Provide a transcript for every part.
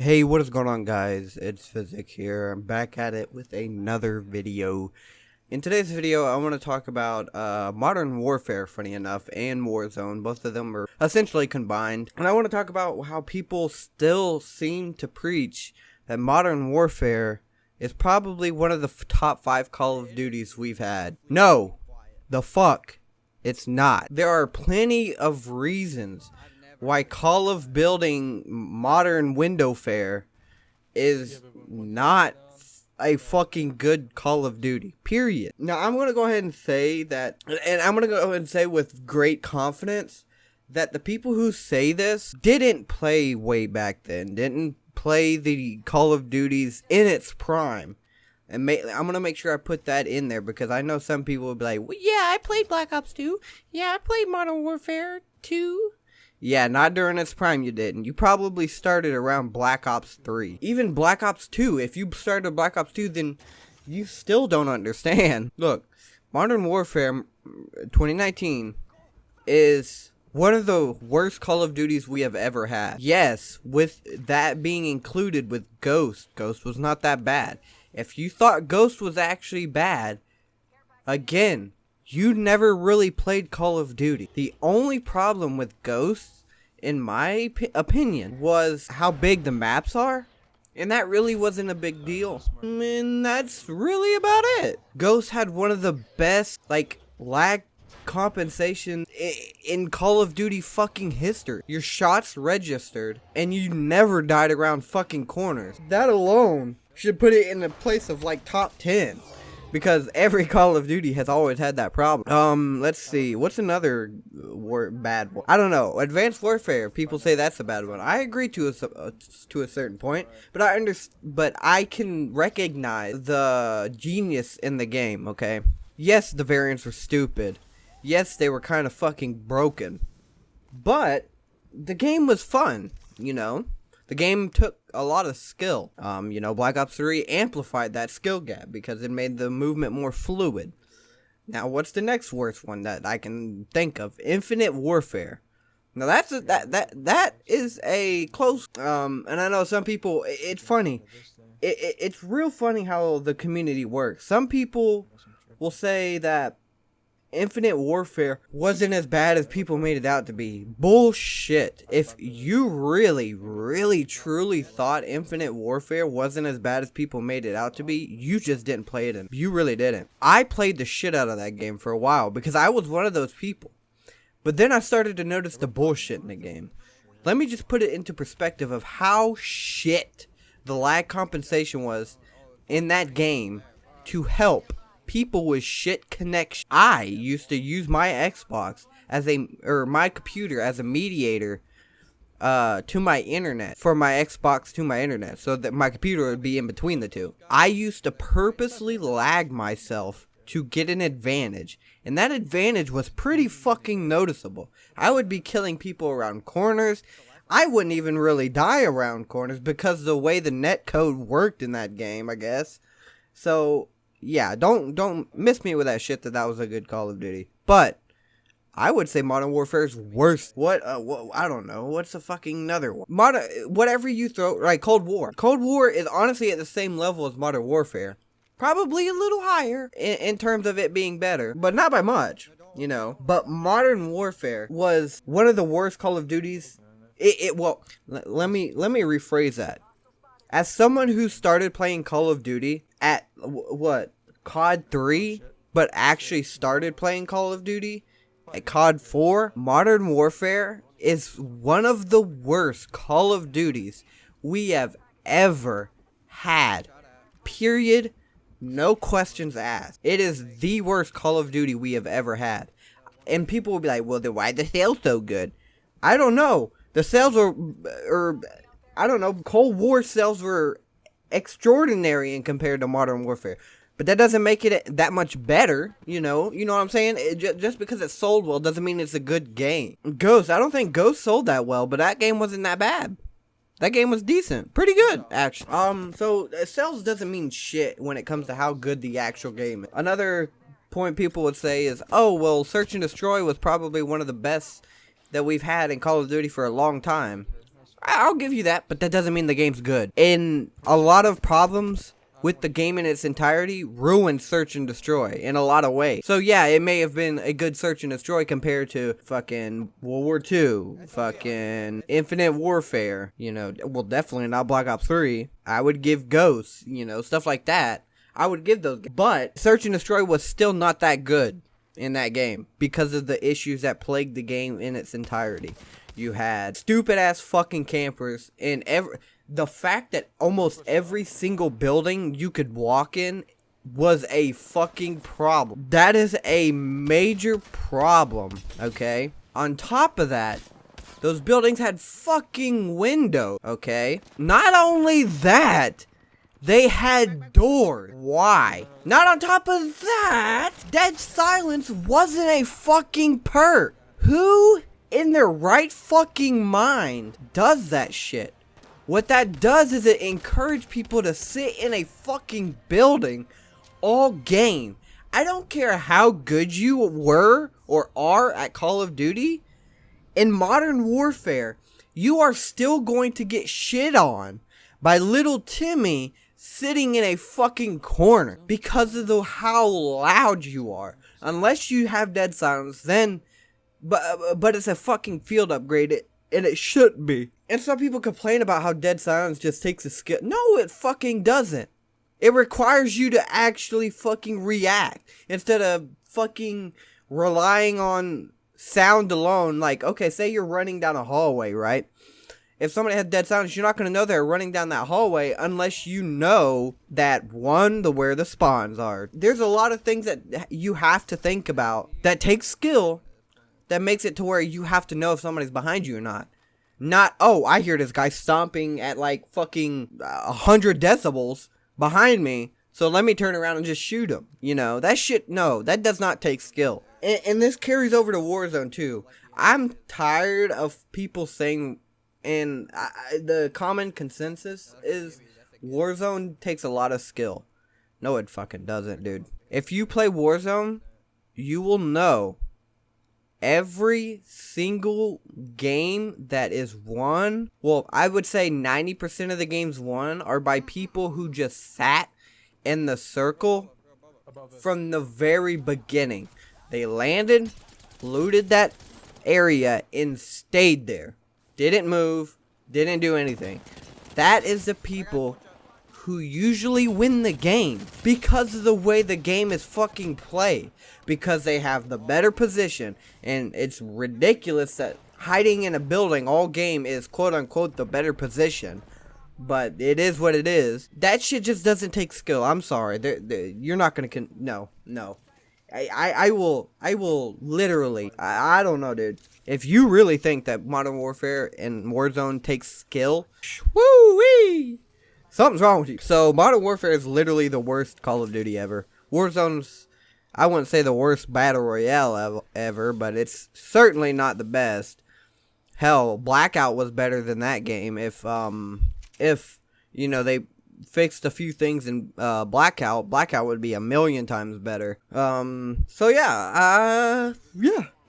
Hey, what is going on, guys? It's Vizik here. I'm back at it with another video. In today's video, I want to talk about Modern Warfare, funny enough, and Warzone. Both of them are essentially combined. And I want to talk about how people still seem to preach that Modern Warfare is probably one of the top 5 Call of Duties we've had. No, the fuck, it's not. There are plenty of reasons why Call of Building Modern Windowfare is not a fucking good Call of Duty, period. Now, I'm going to go ahead and say that, and I'm going to go ahead and say with great confidence, that the people who say this didn't play way back then, didn't play the Call of Duties in its prime. And I'm going to make sure I put that in there, because I know some people will be like, well, yeah, I played Black Ops 2. Yeah, I played Modern Warfare 2. Yeah, not during its prime you didn't. You probably started around Black Ops 3. Even Black Ops 2, if you started Black Ops 2, then you still don't understand. Look, Modern Warfare 2019 is one of the worst Call of Duties we have ever had. Yes, with that being included with Ghost. Ghost was not that bad. If you thought Ghost was actually bad, again, you never really played Call of Duty. The only problem with Ghosts, in my opinion, was how big the maps are. And that really wasn't a big deal. And that's really about it. Ghosts had one of the best, lag compensation in Call of Duty fucking history. Your shots registered, and you never died around fucking corners. That alone should put it in a place of, top 10. Because every Call of Duty has always had that problem. Let's see. What's another bad one? I don't know. Advanced Warfare. People say that's a bad one. I agree to a certain point. But I can recognize the genius in the game, okay? Yes, the variants were stupid. Yes, they were kind of fucking broken. But the game was fun, you know? The game took a lot of skill. Black Ops 3 amplified that skill gap because it made the movement more fluid. Now, what's the next worst one that I can think of? Infinite Warfare. Now, that is a close. And I know some people. It's funny. It's real funny how the community works. Some people will say that Infinite Warfare wasn't as bad as people made it out to be. Bullshit. If you really, really, truly thought Infinite Warfare wasn't as bad as people made it out to be, you just didn't play it. You really didn't. I played the shit out of that game for a while because I was one of those people. But then I started to notice the bullshit in the game. Let me just put it into perspective of how shit the lag compensation was in that game to help people with shit connection. I used to use my Xbox my computer as a mediator to my internet, for my Xbox to my internet, so that my computer would be in between the two. I used to purposely lag myself to get an advantage, and that advantage was pretty fucking noticeable. I would be killing people around corners. I wouldn't even really die around corners because of the way the net code worked in that game, I guess. So yeah, don't miss me with that shit that was a good Call of Duty. But I would say Modern Warfare is worse. What I don't know. What's the fucking another one? Whatever you throw, right? Cold War. Cold War is honestly at the same level as Modern Warfare. Probably a little higher in terms of it being better, but not by much, you know. But Modern Warfare was one of the worst Call of Duties. Let me rephrase that. As someone who started playing Call of Duty at, COD 3, but actually started playing Call of Duty at COD 4, Modern Warfare is one of the worst Call of Duties we have ever had. Period. No questions asked. It is the worst Call of Duty we have ever had. And people will be like, well, then why the sales so good? I don't know. The sales I don't know, Cold War sales were extraordinary in compared to Modern Warfare. But that doesn't make it that much better, you know what I'm saying? Just because it sold well doesn't mean it's a good game. Ghost, I don't think Ghost sold that well, but that game wasn't that bad. That game was decent. Pretty good, actually. So sales doesn't mean shit when it comes to how good the actual game is. Another point people would say is, oh, well, Search and Destroy was probably one of the best that we've had in Call of Duty for a long time. I'll give you that, but that doesn't mean the game's good. And a lot of problems with the game in its entirety ruined Search and Destroy in a lot of ways. So yeah, it may have been a good Search and Destroy compared to fucking World War II, fucking Infinite Warfare, you know, well, definitely not Black Ops 3. I would give Ghosts, you know, stuff like that. I would give those, but Search and Destroy was still not that good in that game because of the issues that plagued the game in its entirety. You had stupid ass fucking campers in the fact that almost every single building you could walk in was a fucking problem. That is a major problem, okay? On top of that, those buildings had fucking windows, okay? Not only that, they had doors. Why? Not on top of that, dead silence wasn't a fucking perk. Who in their right fucking mind does that shit? What that does is it encourages people to sit in a fucking building all game. I don't care how good you were or are at Call of Duty. In Modern Warfare, you are still going to get shit on by little Timmy sitting in a fucking corner because of how loud you are. Unless you have dead silence, then but it's a fucking field upgrade, and it should be. And some people complain about how dead silence just takes a skill. No, it fucking doesn't. It requires you to actually fucking react instead of fucking relying on sound alone. Like, okay, say you're running down a hallway, right? If somebody has dead silence, you're not going to know they're running down that hallway unless you know that, one, where the spawns are. There's a lot of things that you have to think about that takes skill that makes it to where you have to know if somebody's behind you or not. Not, oh, I hear this guy stomping at like fucking 100 decibels behind me, so let me turn around and just shoot him. You know, that shit, no, that does not take skill. And this carries over to Warzone too. I'm tired of people saying, and the common consensus is Warzone takes a lot of skill. No, it fucking doesn't, dude. If you play Warzone, you will know every single game that is won, well, I would say 90% of the games won are by people who just sat in the circle from the very beginning. They landed, looted that area, and stayed there. Didn't move, didn't do anything. That is the people who usually win the game because of the way the game is fucking played. Because they have the better position, and it's ridiculous that hiding in a building all game is quote unquote the better position. But it is what it is. That shit just doesn't take skill. I'm sorry. You're not gonna no. I will literally, I don't know, dude. If you really think that Modern Warfare and Warzone takes skill, woo-wee, something's wrong with you. So Modern Warfare is literally the worst Call of Duty ever. Warzone's, I wouldn't say the worst battle royale ever, but it's certainly not the best. Hell, Blackout was better than that game. If you know, they fixed a few things in Blackout would be a million times better. So yeah, I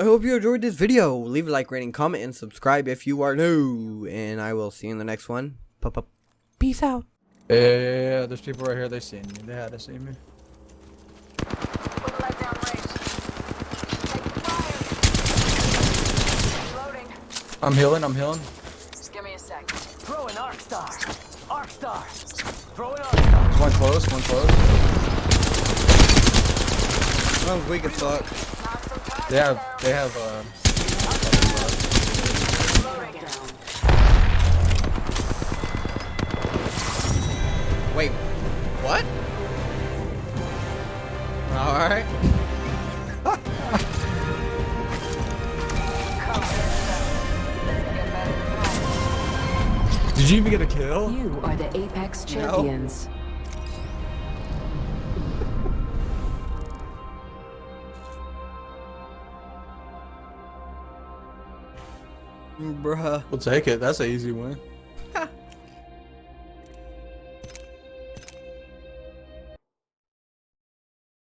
hope you enjoyed this video. Leave a like, rating, comment, and subscribe if you are new. And I will see you in the next one. Peace out. Yeah, there's people right here. They seen me. They had to see me. I'm healing. Just give me a sec. Throw an arc star. Arc star. Throw an arc star. One close. One's weak as fuck. They have Wait, what? Alright. Did you even get a kill? You are the Apex champions. Bruh. We'll take it. That's an easy win.